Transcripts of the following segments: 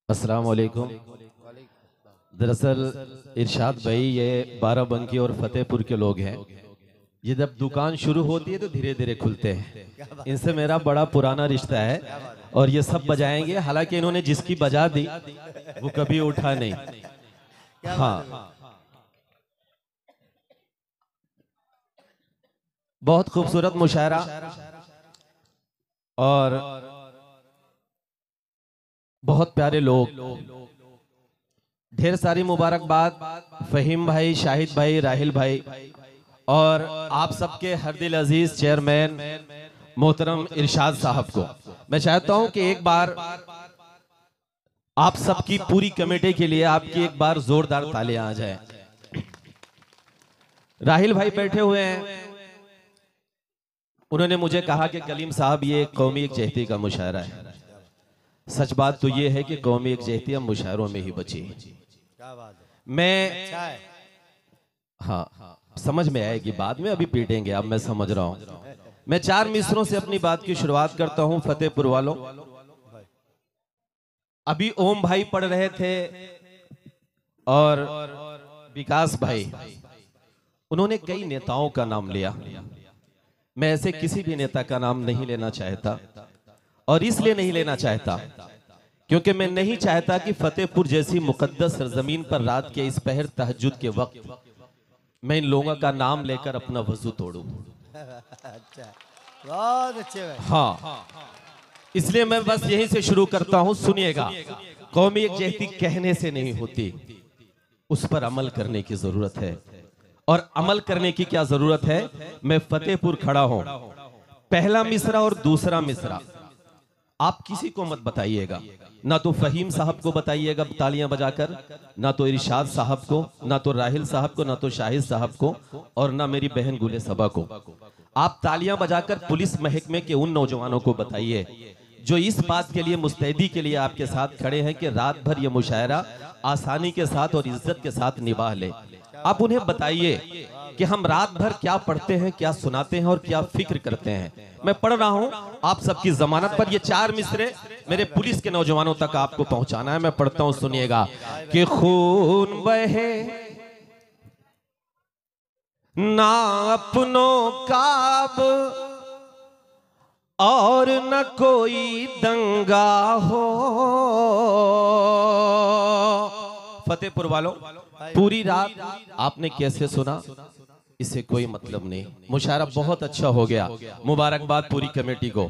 अस्सलाम वालेकुम। दरअसल इरशाद भाई ये बाराबंकी और फतेहपुर के लोग हैं। ये जब दुकान शुरू होती है तो धीरे धीरे खुलते हैं। इनसे मेरा बड़ा पुराना रिश्ता है और ये सब बजाएंगे। हालांकि इन्होंने जिसकी बजा दी वो कभी उठा नहीं। हाँ, बहुत खूबसूरत मुशायरा और बहुत प्यारे लोग। ढेर सारी मुबारकबाद फहीम भाई, शाहिद भाई, राहिल भाई और आप सबके हरदिल अजीज चेयरमैन मोहतरम इरशाद साहब को। मैं चाहता हूं कि एक बार आप सबकी पूरी कमेटी के लिए आपकी एक बार जोरदार तालियां आ जाए। राहिल भाई बैठे हुए हैं। उन्होंने मुझे कहा कि कलीम साहब ये कौमी यकजहती का मुशायरा है। सच बात तो ये है कि कौमी यकजहती हम मुशायरों में ही बची। मैं हाँ, समझ में आएगी बाद में, अभी पीटेंगे। अब मैं समझ रहा हूं। मैं चार मिसरों से अपनी बात की शुरुआत करता हूं। फतेहपुर वालों, अभी ओम भाई पढ़ रहे थे और विकास भाई, उन्होंने कई नेताओं का नाम लिया। मैं ऐसे किसी भी नेता का नाम नहीं लेना चाहता और इसलिए नहीं लेना चाहता क्योंकि मैं नहीं चाहता कि फतेहपुर जैसी मुकद्दस सरजमीन पर रात के इस पहर तहज्जुद के वक्त मैं इन लोगों का नाम लेकर अपना वजू तोड़ूं। अच्छा, बहुत अच्छे भाई। हाँ, इसलिए मैं बस यहीं से शुरू करता हूं। सुनिएगा, कौमी यकजहती कहने से नहीं होती, उस पर अमल करने की जरूरत है। और अमल करने की क्या जरूरत है? मैं फतेहपुर खड़ा हूं, पहला मिसरा और दूसरा मिसरा आप किसी को मत बताइएगा। ना तो फहीम साहब को बताइएगा तालियां बजाकर, ना तो इरशाद साहब को, ना तो राहिल साहब को, ना तो शाहिद साहब को, और ना मेरी बहन गुले सबा को। आप तालियां बजाकर पुलिस महकमे के उन नौजवानों को बताइए जो इस बात के लिए मुस्तैदी के लिए आपके साथ खड़े हैं कि रात भर ये मुशायरा आसानी के साथ और इज्जत के साथ निभा ले। आप उन्हें बताइए कि हम रात भर क्या पढ़ते हैं, क्या सुनाते हैं और क्या फिक्र करते हैं। मैं पढ़ रहा हूं आप सबकी जमानत पर। ये चार मिसरे मेरे पुलिस के नौजवानों तक आपको पहुंचाना है। मैं पढ़ता हूं, सुनिएगा। कि खून बहे ना अपनों का अब और न कोई दंगा हो। फतेहपुर वालों, पूरी रात आपने कैसे सुना इससे कोई मतलब नहीं। मुशायरा बहुत अच्छा हो गया, मुबारकबाद पूरी कमेटी को।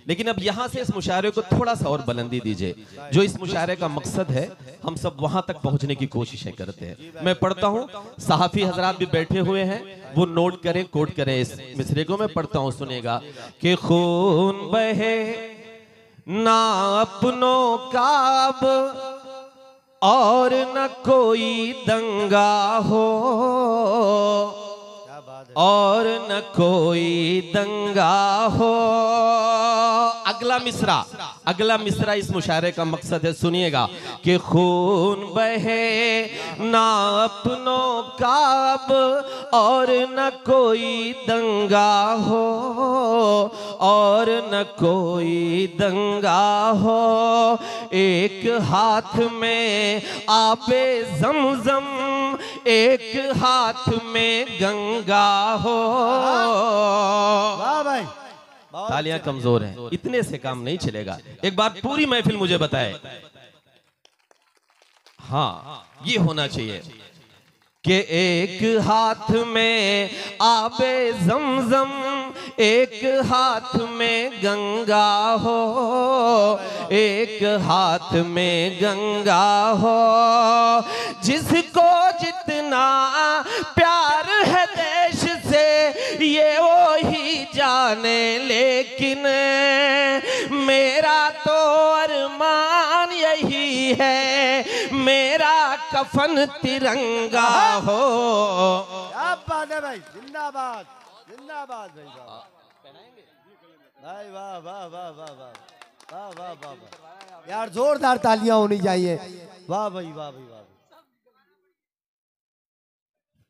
लेकिन अब यहां से इस मुशायरे को थोड़ा सा और बुलंदी दीजिए। जो इस मुशायरे का मकसद है, हम सब वहां तक पहुंचने की कोशिशें करते हैं। मैं पढ़ता हूं, सहाफी हजरात भी बैठे हुए हैं, वो नोट करें, कोट करें इस मिसरे को। मैं पढ़ता हूं, सुनेगा। कि खून बहे ना अपनों का अब और न कोई दंगा हो, और न कोई दंगा हो। अगला मिसरा इस मुशायरे का मकसद है, सुनिएगा। कि खून बहे ना अपनों का अब और न कोई दंगा हो, और न कोई दंगा हो। एक हाथ में आबे ज़मज़म, एक हाथ में गंगा हो। वाह भाई, तालियां कमजोर हैं, इतने से काम नहीं चलेगा। एक बार पूरी महफिल मुझे बताए। हाँ, ये होना चाहिए कि एक हाथ में आबे ज़मज़म, एक हाथ में गंगा हो, एक हाथ में गंगा हो। जिसको जितना प्यार है देश से ये वो ही जाने, लेकिन मेरा तो अरमान यही है, मेरा कफन तिरंगा हो। क्या बात है भाई, जिंदाबाद जिंदाबाद भाई। भाई वाह वाह वाह वाह वाह वाह वाह वाह वाह यार, जोरदार तालियां होनी चाहिए। वाह भाई, वाह भाई, वाह।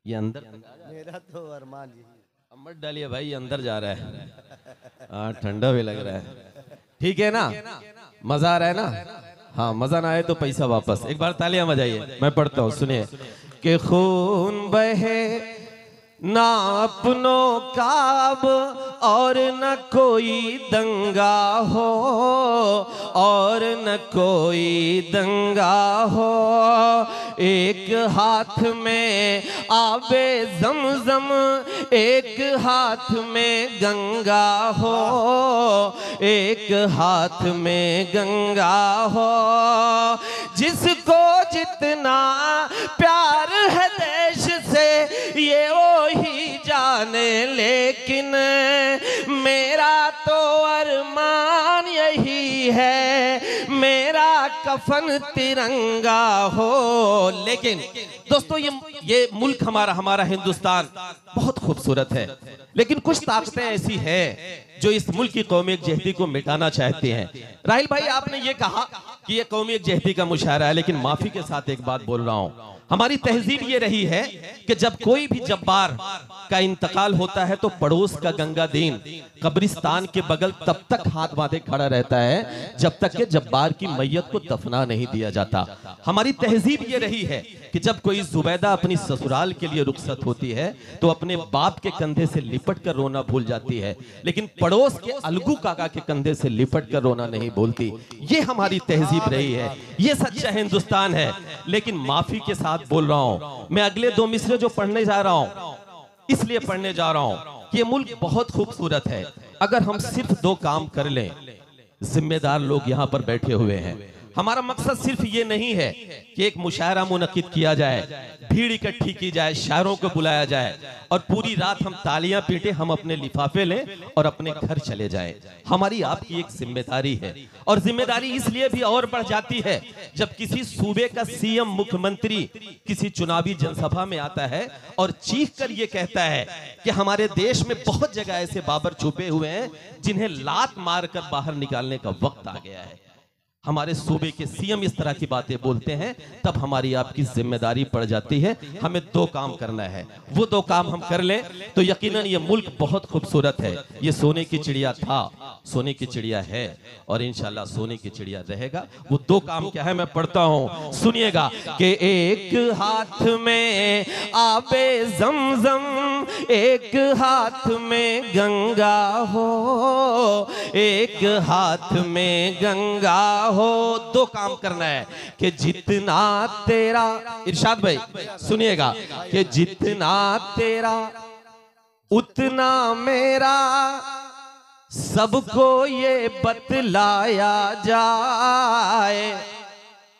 ये अंदर मेरा तो अरमान यही। मत डालिए भाई, ये अंदर जा रहा है। हाँ, ठंडा भी लग रहा है। ठीक है ना, मजा आ रहा है ना। हाँ मजा ना आए तो पैसा वापस। एक बार तालियां बजाइए, मैं पढ़ता हूँ सुनिए। कि खून बहे ना अपनों का अब और न कोई दंगा हो, और न कोई दंगा हो। एक हाथ में आबे ज़मज़म, एक हाथ में गंगा हो, एक हाथ में गंगा हो। जिसको जितना प्यार है देश से ये वो ही जाने, लेकिन मेरा तो अरमान यही है मेरा कफन तिरंगा हो। लेकिन दोस्तों ये मुल्क हमारा हिंदुस्तान बहुत खूबसूरत है, लेकिन कुछ ताकतें ऐसी हैं जो इस मुल्क की कौमी यकजहती को मिटाना चाहते हैं। राहिल भाई आपने ये कहा कि ये कौमी यकजहती का मुशायरा है, लेकिन माफी के साथ एक बात बोल रहा हूं, हमारी तहजीब ये रही है कि जब कोई भी जब्बार का इंतकाल होता है तो पड़ोस का गंगा दीन कब्रिस्तान के बगल तब तक हाथ बांधे खड़ा रहता है जब तक कि जब्बार की मैयत को दफना नहीं दिया जाता। हमारी तहजीब ये रही है कि जब कोई जुबैदा अपनी ससुराल के लिए रुखसत होती है तो अपने बाप के कंधे से लिपट कर रोना भूल जाती है, लेकिन पड़ोस के अलगू काका के कंधे से लिपट कर रोना नहीं भूलती। ये हमारी तहजीब रही है, ये सच्चा हिंदुस्तान है। लेकिन माफी के साथ बोल रहा हूं, मैं अगले 2 मिसरे जो पढ़ने जा रहा हूं इसलिए पढ़ने जा रहा हूं कि ये मुल्क बहुत खूबसूरत है। अगर हम सिर्फ 2 काम कर लें, जिम्मेदार लोग यहां पर बैठे हुए हैं, हमारा मकसद सिर्फ ये नहीं है कि एक मुशायरा मुनक्किद किया जाए, भीड़ इकट्ठी की जाए, शायरों को बुलाया जाए और पूरी रात हम तालियां पीटे, हम अपने लिफाफे लें और अपने घर चले जाएं। हमारी आपकी एक जिम्मेदारी है, और जिम्मेदारी इसलिए भी और बढ़ जाती है जब किसी सूबे का सीएम मुख्यमंत्री किसी चुनावी जनसभा में आता है और चीख कर ये कहता है कि हमारे देश में बहुत जगह ऐसे बाबर छुपे हुए हैं जिन्हें लात मारकर बाहर निकालने का वक्त आ गया है। हमारे सूबे के सीएम इस तरह की बातें बोलते हैं, तब हमारी आपकी जिम्मेदारी पड़ जाती है। हमें 2 काम करना है, वो 2 काम हम कर लें तो यकीनन ये मुल्क बहुत खूबसूरत है। ये सोने की चिड़िया था, सोने की चिड़िया है और इंशाल्लाह सोने की चिड़िया रहेगा। वो 2 काम क्या है मैं पढ़ता हूं, सुनिएगा। कि एक हाथ में आबे ज़मज़म, एक हाथ में गंगा हो, एक हाथ में गंगा हो। 2 काम करना है कि जितना तेरा, इरशाद भाई सुनिएगा, कि जितना तेरा उतना मेरा, सबको ये बतलाया जाए,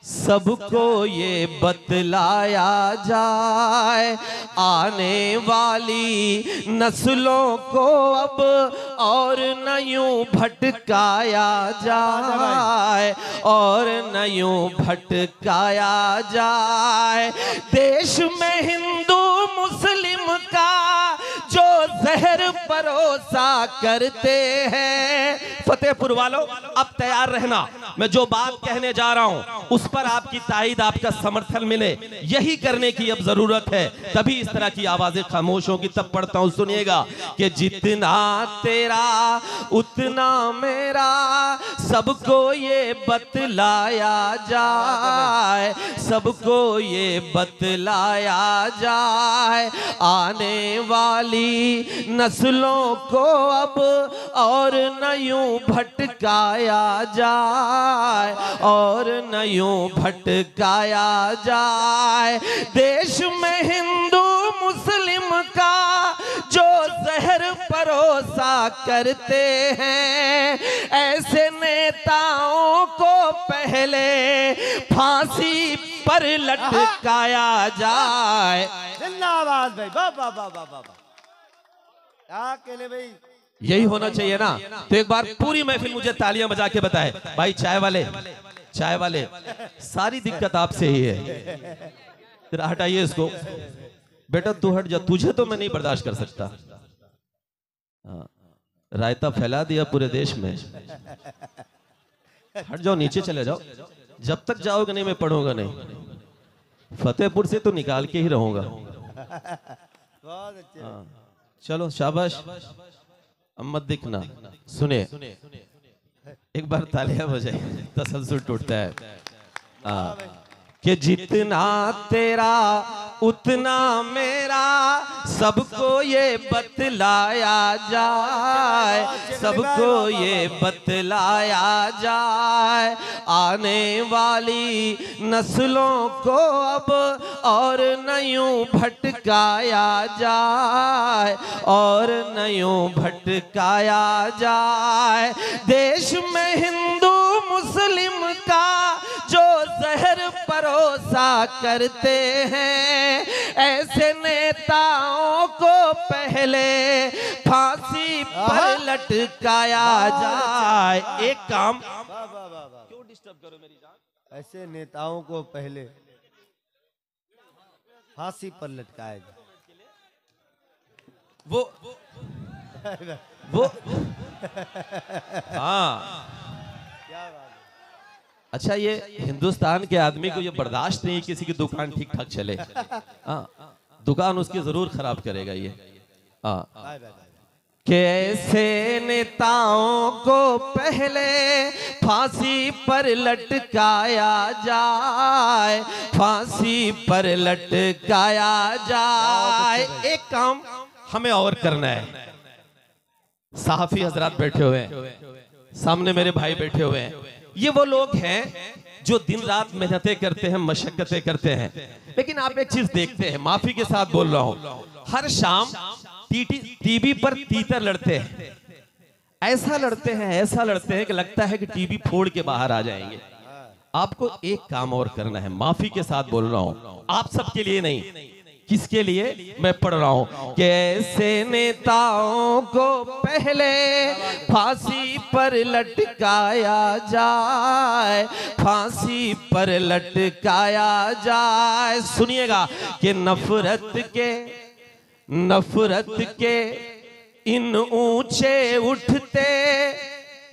सबको ये बतलाया जाए। आने वाली नस्लों को अब और न यूं भटकाया जाए, और न यूं भटकाया जाए। देश में हिंदू मुस्लिम का जो जहर परोसा करते हैं। फतेहपुर वालों अब तैयार रहना, मैं जो बात कहने जा रहा हूं उस पर आपकी ताईद, आपका समर्थन मिले, यही करने की अब जरूरत है। तभी इस तरह की आवाजें खामोश होगी। तब पढ़ता हूं, सुनिएगा। कि जितना तेरा उतना मेरा, सबको ये बतलाया जाए, सबको ये बतलाया जाए। आने वाली नस्लों को अब और न यूं भटकाया जाए, और न यूं भटकाया जाए। देश में हिंदू मुस्लिम का जो जहर परोसा करते हैं, ऐसे नेताओं को पहले फांसी पर लटकाया जाए। जिंदाबाद भाई, बाबा बाबा बाबा, क्या कहले भाई, यही होना चाहिए ना। तो एक बार पूरी महफिल मुझे तालियां बजा के बताए, भाई चाय वाले, चाय वाले, सारी दिक्कत आपसे ही है। तेरा हटाइए इसको, बेटा तू हट जा, तुझे तो मैं नहीं बर्दाश्त कर सकता। रायता फैला दिया पूरे देश में। हट जाओ, नीचे चले जाओ। जब तक जाओगे नहीं मैं पढ़ूंगा नहीं। फतेहपुर से तो निकाल के ही रहूंगा। बहुत अच्छे। चलो शाबाश, अब मत दिखना। सुने, एक बार तालियां बजाए, तसलसल टूटता है। कि जितना तेरा उतना मेरा, सबको ये बतलाया जाए, सबको ये बतलाया जाए, आने वाली नस्लों को अब और न यूं भटकाया जाए, और न यूं भटकाया जाए। देश में हिंदू मुस्लिम का जो जहर परोसा करते हैं, ऐसे नेताओं को पहले फांसी पर लटकाया जाए। एक काम, क्यों डिस्टर्ब करो मेरी जान? ऐसे नेताओं को पहले फांसी पर लटकाया जाए। वो हाँ, क्या बात है। अच्छा, ये हिंदुस्तान के आदमी को ये बर्दाश्त नहीं किसी की दुकान ठीक ठाक चले। हाँ, दुकान उसकी जरूर खराब करेगा ये। हाँ, कैसे नेताओं को पहले फांसी पर लटकाया जाए, फांसी पर लटकाया जाए। एक काम हमें और करना है। सहाफी हजरात बैठे हुए हैं, सामने मेरे भाई बैठे हुए हैं। ये वो लोग हैं जो दिन रात मेहनतें करते हैं, मशक्कतें करते हैं, लेकिन आप एक चीज देखते हैं, माफी के साथ बोल रहा हूं, हर शाम टीवी पर तीतर लड़ते हैं। ऐसा लड़ते हैं, ऐसा लड़ते हैं कि लगता है कि टीवी फोड़ के बाहर आ जाएंगे। आपको एक काम और करना है, माफी के साथ बोल रहा हूं, आप सबके लिए नहीं, किसके लिए मैं पढ़ रहा हूं। कैसे नेताओं को पहले फांसी पर लटकाया जाए, फांसी पर लटकाया जाए। सुनिएगा कि नफरत के इन ऊंचे उठते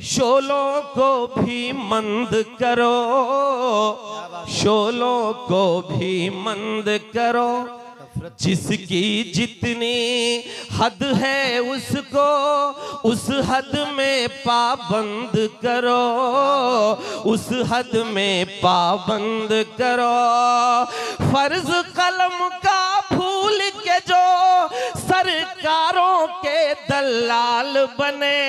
शोलों को भी मंद करो, शोलों को भी मंद करो। जिसकी जितनी हद है उसको उस हद में पाबंद करो, उस हद में पाबंद करो। फर्ज कलम का भूल के जो सरकारों के दलाल बने,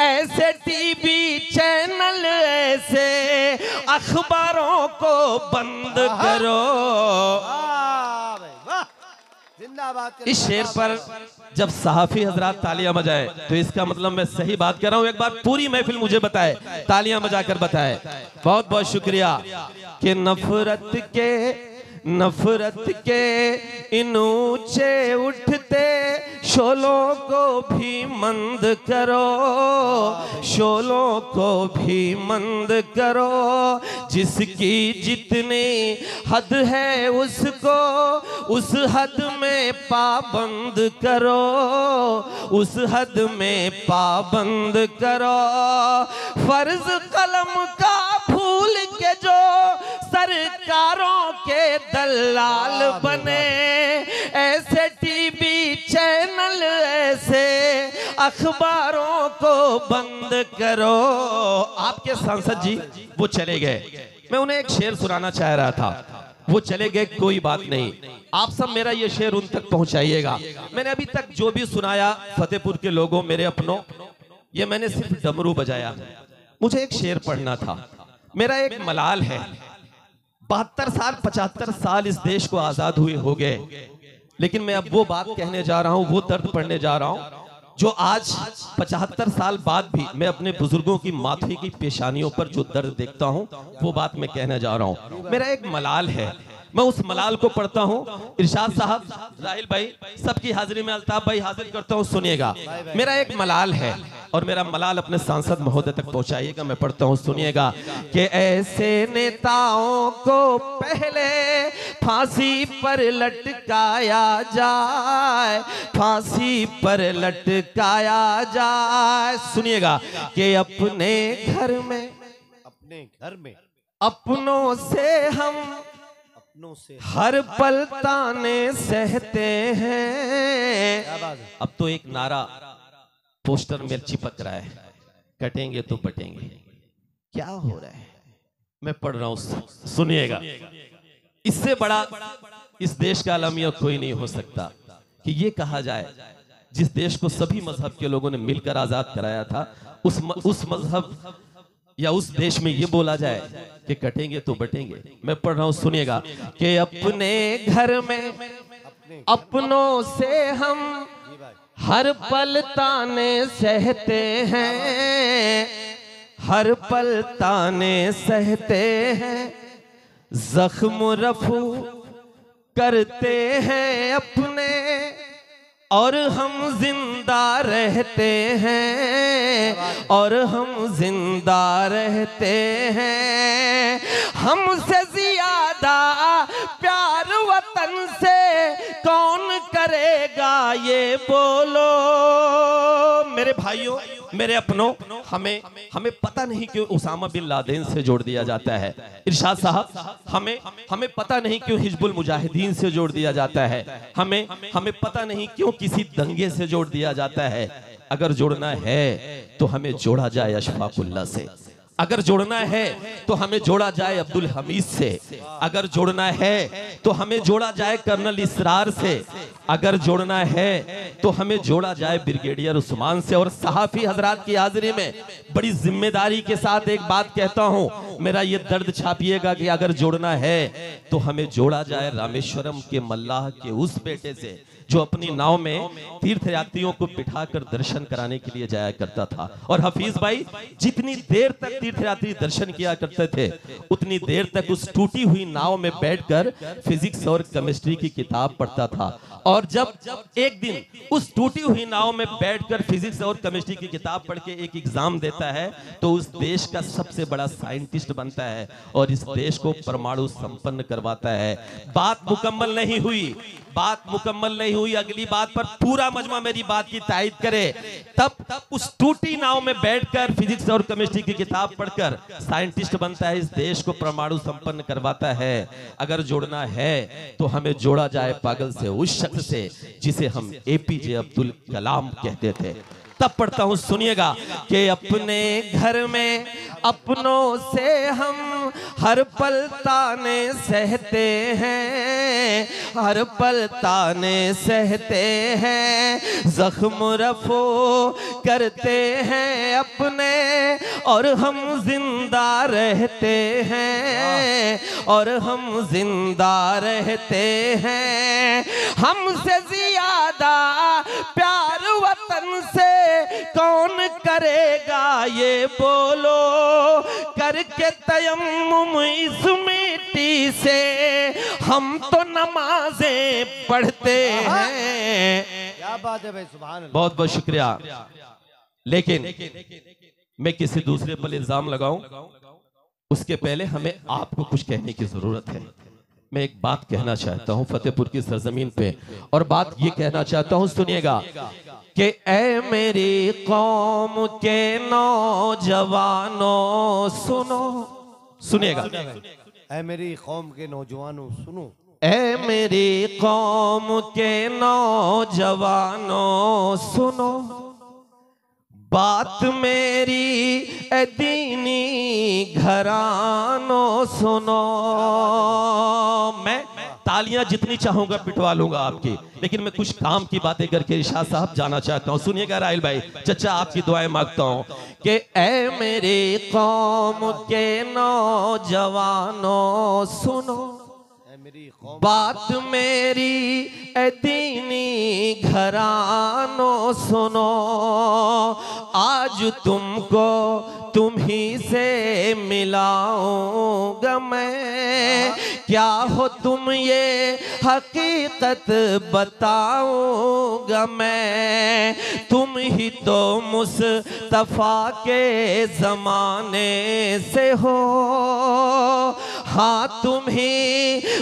ऐसे टीवी चैनल, ऐसे अखबारों को बंद करो। इस शेर पर जब सहाफी हजरात तालियां बजाए तो इसका मतलब मैं सही बात कर रहा हूं। एक बार पूरी महफिल मुझे बताए, तालियां बजाकर बताए। बहुत बहुत शुक्रिया। कि नफरत के इन ऊंचे उठते शोलों को भी मंद करो, शोलों को भी मंद करो। जिसकी जितनी हद है उसको उस हद में पाबंद करो, उस हद में पाबंद करो। फर्ज कलम का भूल के जो सरकारों के दलाल बने, ऐसे टीवी चैनल, ऐसे अखबारों को बंद करो। आपके सांसद जी वो चले गए, मैं उन्हें एक शेर सुनाना चाह रहा था, वो चले गए, कोई बात नहीं। आप सब मेरा ये शेर उन तक पहुंचाइएगा। मैंने अभी तक जो भी सुनाया फतेहपुर के लोगों, मेरे अपनों, ये मैंने सिर्फ डमरू बजाया। मुझे एक शेर पढ़ना था। मेरा एक मलाल है, 72 साल 75 साल इस देश को आजाद हुए हो गए, लेकिन मैं अब वो बात कहने जा रहा हूं, वो दर्द पढ़ने जा रहा हूं जो आज 75 साल बाद भी मैं अपने बुजुर्गों की माथे की पेशानियों पर जो दर्द देखता हूं, वो बात मैं कहने जा रहा हूं। मेरा एक मलाल है, मैं उस मलाल को पढ़ता हूं। इरशाद साहब, राहिल भाई, सबकी हाजिरी में अल्ताफ भाई हाजिर करता हूं, सुनिएगा। मेरा एक मलाल है और मेरा मलाल अपने सांसद महोदय तक पहुंचाइएगा। मैं पढ़ता हूं, सुनिएगा। कि ऐसे नेताओं को पहले फांसी पर लटकाया जाए, फांसी पर लटकाया जाए। सुनिएगा कि अपने घर में अपनों से हम हर पल ताने सहते हैं। अब तो एक नारा पोस्टर में चिपक रहा है, कटेंगे तो बटेंगे। क्या हो रहा है? मैं पढ़ रहा हूं, सुनिएगा। इससे बड़ा इस देश का आलमिया कोई नहीं हो सकता कि ये कहा जाए जिस देश को सभी मजहब के लोगों ने मिलकर आजाद कराया था, उस मजहब या उस देश में ये बोला जाए कि कटेंगे तो बटेंगे। मैं पढ़ रहा हूं, सुनिएगा कि अपने घर में अपनों से हम हर पल ताने सहते हैं, हर पल ताने सहते हैं, जख्म रफू करते हैं अपने और हम जिंदा रहते हैं, और हम जिंदा रहते हैं। हमसे ज्यादा प्यार वतन से कौन करेगा ये बोलो। मेरे भाइयों, मेरे अपनों, हमें पता नहीं क्यों उसामा बिन लादेन से जोड़ दिया जाता है। इरशाद साहब, हमें पता नहीं क्यों हिजबुल मुजाहिदीन से जोड़ दिया जाता है। हमें पता नहीं क्यों किसी दंगे से जोड़ दिया जाता है। अगर जोड़ना है तो हमें जोड़ा जाए अशफाकुल्लाह से, अगर जोड़ना है तो हमें जोड़ा जाए अब्दुल हमीद से, अगर जोड़ना है तो हमें जोड़ा जाए कर्नल इसरार से, अगर जोड़ना है तो हमें जोड़ा जाए ब्रिगेडियर उस्मान से। और सहाफी हजरात की हाजिरी में बड़ी जिम्मेदारी के साथ एक बात कहता हूं, मेरा ये दर्द छापिएगा कि अगर जोड़ना है तो हमें जोड़ा जाए रामेश्वरम के मल्लाह के उस बेटे से जो अपनी नाव में तीर्थ यात्रियों को बिठाकर दर्शन कराने के लिए जाया करता था। और हफीज भाई जितनी देर तक तीर्थ यात्री दर्शन किया करते थे, उतनी देर तक उस टूटी हुई नाव में बैठकर फिजिक्स और केमिस्ट्री की किताब पढ़ता था। और जब एक दिन उस टूटी हुई नाव में बैठकर फिजिक्स और केमिस्ट्री की किताब पढ़ के एक एग्जाम देता है तो उस देश का सबसे बड़ा साइंटिस्ट बनता है और इस देश को परमाणु संपन्न करवाता है। बात मुकम्मल नहीं हुई, बात मुकम्मल नहीं हुई, अगली बात पर पूरा मजमा मेरी बात की तायद करे। तब उस टूटी नाव में बैठकर फिजिक्स और केमिस्ट्री की किताब पढ़कर साइंटिस्ट बनता है, इस देश को परमाणु संपन्न करवाता है। अगर जोड़ना है तो हमें जोड़ा जाए पागल से, उस शख्स से जिसे हम एपीजे अब्दुल कलाम कहते थे। तब पढ़ता हूं, सुनिएगा कि अपने घर में अपनों से हम हर पल ताने सहते हैं, हर पल ताने सहते हैं, जख्म रफो करते हैं अपने और हम जिंदा रहते हैं, और हम जिंदा रहते हैं। हमसे ज्यादा प्यार वतन से कौन करेगा ये बोलो, करके तयम्मुम इस मिट्टी से हम तो नमाजें पढ़ते हैं। क्या बात है भाई, सुभान अल्लाह। बहुत बहुत शुक्रिया। लेकिन मैं किसी दूसरे पर इल्जाम लगाऊं उसके पहले हमें आपको कुछ कहने की जरूरत है। मैं एक बात कहना चाहता हूं फतेहपुर की सरजमीन पे, और बात ये कहना चाहता हूं, सुनिएगा कि ऐ मेरी कौम के नौजवानों सुनो, सुनिएगा, ऐ मेरी कौम के नौजवानों सुनो, ऐ मेरी कौम के नौजवानों सुनो, बात मेरी ए दीनी घरानों सुनो। मैं तालियां जितनी चाहूंगा पिटवा लूंगा आपकी, लेकिन मैं कुछ काम की बातें करके इरशाद साहब जाना चाहता हूं। सुनिएगा राहिल भाई, चचा आपकी दुआएं मांगता हूं कि ऐ मेरी कौम के नौजवानों सुनो, बात मेरी ए दीनी घरानों सुनो, आज तुमको तुम ही से मिलाऊंगा मैं, क्या हो तुम ये हकीकत बताऊंगा मैं, तुम ही तो मुस्तफा के जमाने से हो, हाँ तुम ही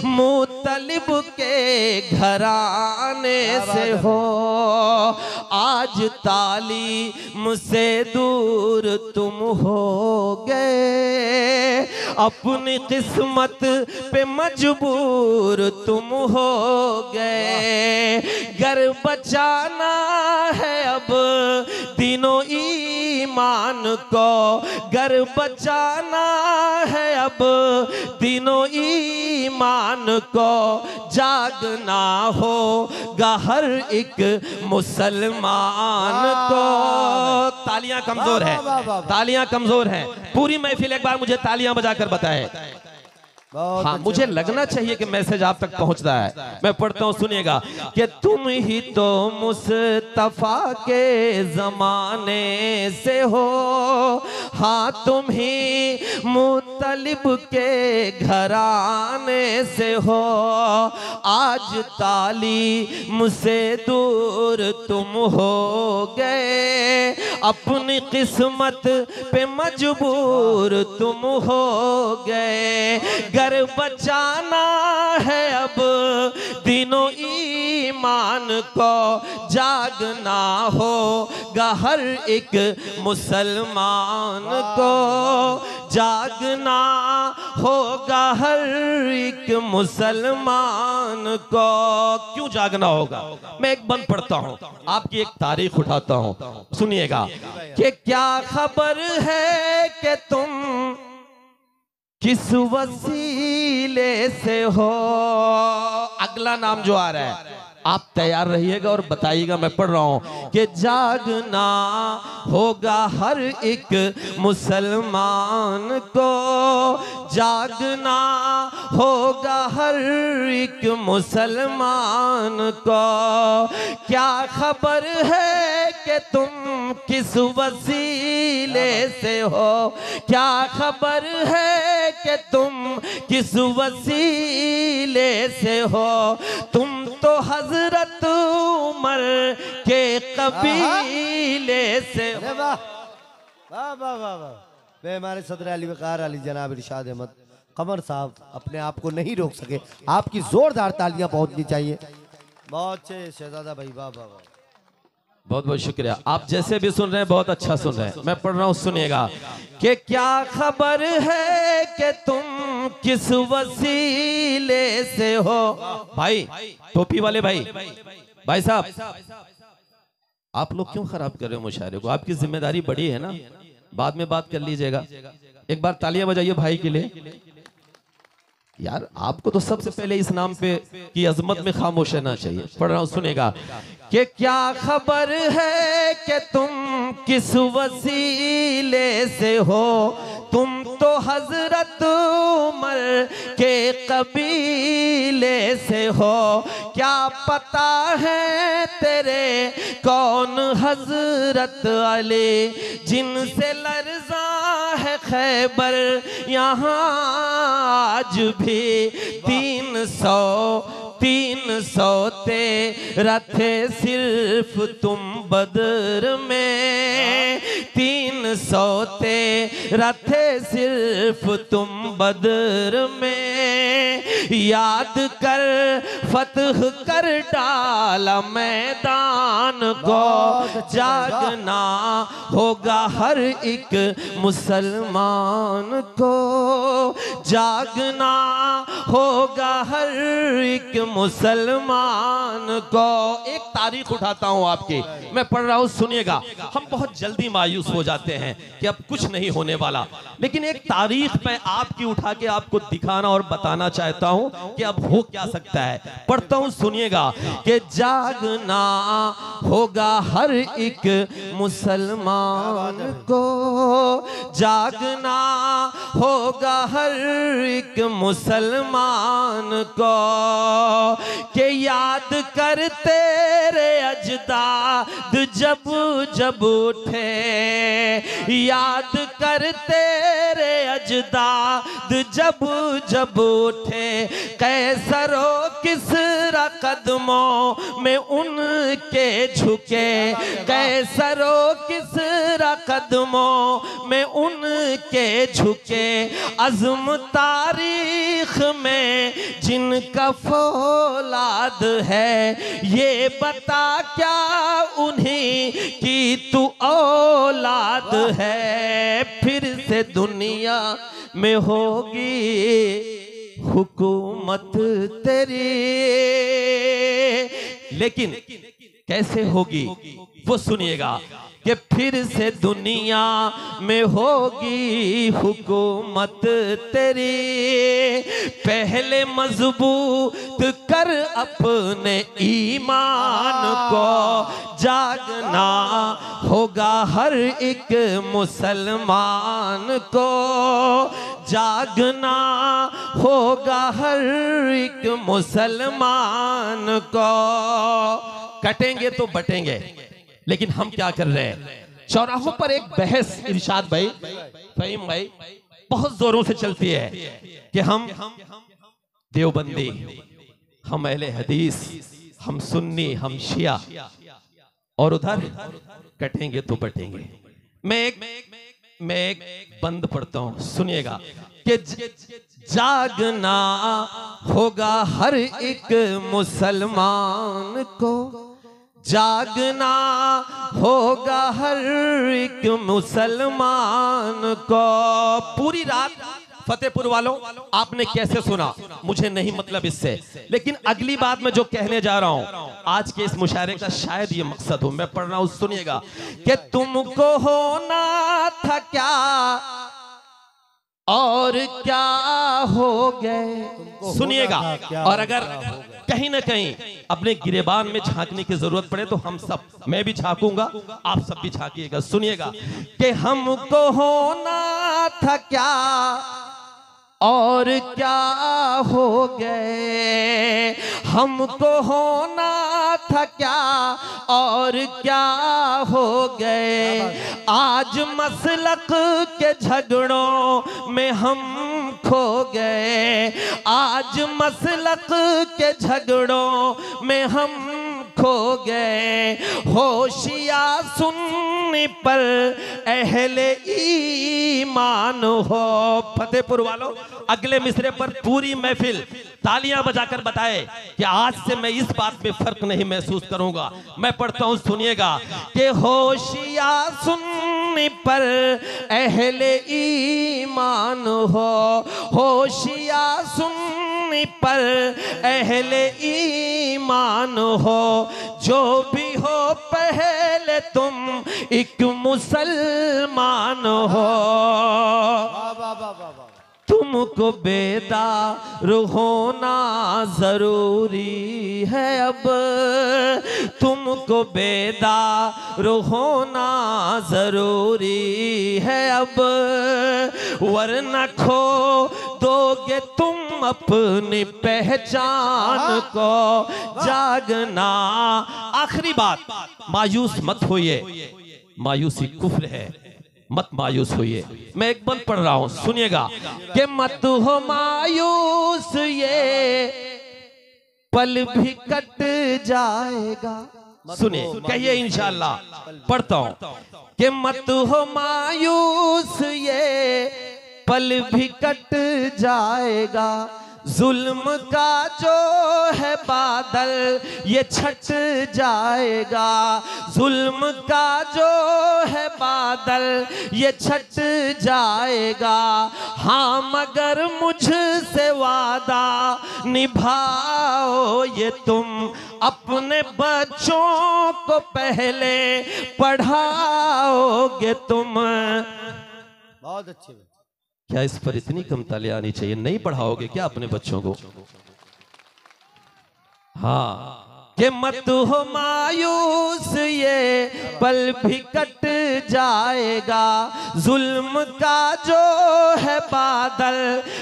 मुतलिब के घराने से हो, आज तालीम से दूर तुम हो गए, अपनी किस्मत पे मजबूर तुम हो गए, घर बचाना है अब तीनों ईमान को गर बचाना है अब, तीनों ईमान को जागना होगा हर एक मुसलमान को। तालियां कमजोर है, तालियां कमजोर हैं। पूरी महफिल एक बार मुझे तालियां बजाकर बताए। हाँ, मुझे लगना चाहिए कि मैसेज आप तक पहुंचता है। मैं पढ़ता हूं, सुनिएगा कि तुम ही तो मुस्तफा के जमाने से हो, हाँ तुम ही मुतलिब के घराने से हो। आज तालीम से दूर तुम हो गए, अपनी किस्मत पे मजबूर तुम हो गए। घर बचाना है अब, तीनों ईमान को जागना होगा हर एक मुसलमान को, जागना होगा हर एक मुसलमान को। क्यों जागना होगा? मैं एक बंद पढ़ता हूं, आपकी एक तारीख उठाता हूं, सुनिएगा कि क्या खबर है कि तुम किस वसीले से हो। अगला नाम जो आ रहा है आप तैयार रहिएगा और बताइएगा। मैं पढ़ रहा हूं कि जागना होगा हर एक मुसलमान को, जागना होगा हर एक मुसलमान को। क्या खबर है कि तुम किस वसीले से हो, क्या खबर है कि तुम किस वसीले से हो। तुम तो हजरत उमर के कबीले से। वाह वाह वाह वाह वाह। हमारे सदर अली वकार अली जनाब इरशाद अहमद कमर साहब अपने आप को नहीं रोक सके, आपकी जोरदार तालियां पहुंचनी चाहिए। बहुत अच्छे शहजादा भाई, वाह वाह वाह, बहुत बहुत शुक्रिया। आप जैसे भी सुन रहे हैं बहुत अच्छा सुन रहे हैं। मैं पढ़ रहा हूं, सुनिएगा कि क्या खबर है कि तुम किस वसीले से हो। भाई टोपी वाले भाई साहब, आप लोग क्यों खराब कर रहे हो मुशायरे को? आपकी जिम्मेदारी बड़ी है ना, बाद में बात कर लीजिएगा। एक बार तालियां बजाइए भाई के लिए। यार आपको तो सबसे पहले इस नाम पे की अजमत में खामोश रहना चाहिए। पढ़ रहा हूं, सुनेगा कि क्या खबर है कि तुम किस वसीले से हो। तुम तो हजरत उमर के कबीले से हो। क्या पता है तेरे कौन हजरत अली, जिनसे लर्जा है खैबर यहाँ आज भी। 300 तेरा थे सिर्फ तुम बदर में, 300 तेरा थे सिर्फ तुम बदर में। याद कर फतह कर डाला मैदान को, जागना होगा हर एक मुसलमान को, जागना होगा हर एक मुसलमान को। एक तारीख उठाता हूं आपकी, मैं पढ़ रहा हूं, सुनिएगा। हम बहुत जल्दी मायूस हो जाते हैं कि अब कुछ नहीं होने वाला, लेकिन एक तारीख मैं आपकी उठा के आपको दिखाना और बताना चाहता हूं कि अब हो क्या सकता है। पढ़ता हूं, सुनिएगा कि जागना होगा हर एक मुसलमान को, जागना होगा हर एक मुसलमान को। कि याद कर तेरे अजदाद जब जब उठे, याद कर तेरे अजदाद जब जब उठे। कैसरो किसरा कदमों में उनके झुके, कैसरो किसरा कदमों में उनके झुके। अज़्म तारीख में जिनका फौलाद है, ये बता क्या उन्हीं की तू औलाद है। फिर से दुनिया में होगी हुकूमत तेरी, लेकिन कैसे होगी वो सुनिएगा कि फिर से दुनिया में होगी हुकूमत तेरी। पहले मजबूत कर अपने ईमान को, जागना होगा हर एक मुसलमान को, जागना होगा हर एक मुसलमान को। कटेंगे तो बटेंगे, लेकिन हम क्या कर रहे हैं? चौराहों पर एक बहस इरशाद भाई, फहीम भाई, बहुत जोरों से चलती है कि हम देवबंदी, हम अहले हदीस, हम सुन्नी, हम शिया, और उधर कटेंगे तो बटेंगे। मैं एक बंद पढ़ता हूं, सुनिएगा कि जागना होगा हर एक मुसलमान को, जागना होगा हर एक मुसलमान को। पूरी रात फतेहपुर वालों आपने कैसे सुना मुझे नहीं मतलब इससे, लेकिन अगली बात मैं जो कहने जा रहा हूं आज के इस मुशायरे का शायद ये मकसद हो। मैं पढ़ रहा हूं, सुनिएगा कि तुमको होना था क्या और क्या हो गए। सुनिएगा, और अगर कहीं ना कहीं अपने गिरेबान में झांकने की जरूरत पड़े तो हम सब, मैं भी झांकूंगा, आप सब भी झांकिएगा। सुनिएगा कि हमको होना था क्या और क्या हो गए, हमको होना था क्या और क्या हो गए। आज मसलक के झगड़ों में हम खो गए, आज मसलक के झगड़ों में हम खो गए। होशिया सुनने पर अहले ईमान हो। फतेहपुर वालों अगले मिसरे पर पूरी महफिल तालियां बजाकर बताए कि आज से मैं इस बात में फर्क नहीं महसूस करूंगा। मैं पढ़ता हूं, सुनिएगा कि होशिया सुनने पर अहले ईमान हो, होशिया सुनने पर अहले ईमान हो। जो भी हो पहले तुम एक मुसलमान हो। तुमको बेदार होना जरूरी है अब, तुमको बेदार होना जरूरी है अब, वरना खो दोगे तुम अपनी पहचान को। जागना, आखिरी बात, मायूस मत होइए, मायूसी कुफ्र है, मत मायूस होइए। मैं एक बंद पढ़ रहा हूं, सुनिएगा कि मत हो मायूस, ये पल भी कट जाएगा। सुनिए, कहिए इंशाअल्लाह। पढ़ता हूं कि मत हो मायूस, ये पल भी कट जाएगा। जुल्म का जो है बादल ये छट जाएगा, जुल्म का जो है बादल ये छट जाएगा। हाँ मगर मुझसे वादा निभाओ ये तुम, अपने बच्चों को पहले पढ़ाओगे तुम। बहुत अच्छी बात। क्या इस पर इतनी कम तालियां आनी चाहिए? नहीं पढ़ाओगे क्या अपने बच्चों को? हाँ, कि मत हो मायूस, ये पल भी कट जाएगा। जुल्म का जो है बादल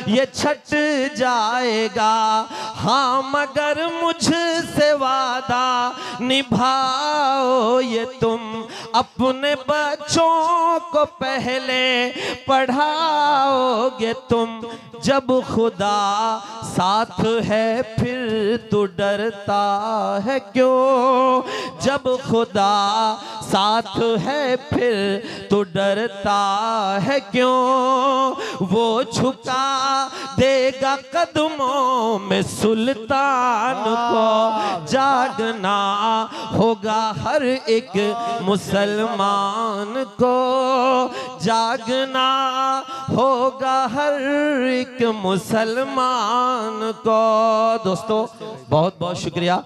ये छट जाएगा। हाँ मगर मुझसे वादा निभाओ ये तुम, अपने बच्चों को पहले पढ़ाओगे तुम। जब खुदा साथ है फिर तो डरता है क्यों, जब खुदा साथ है फिर तो डरता है क्यों। वो झुका देगा कदमों में सुल्तान को। जागना होगा हर एक मुसलमान को, जागना होगा हर एक मुसलमान को। दोस्तों बहुत बहुत शुक्रिया।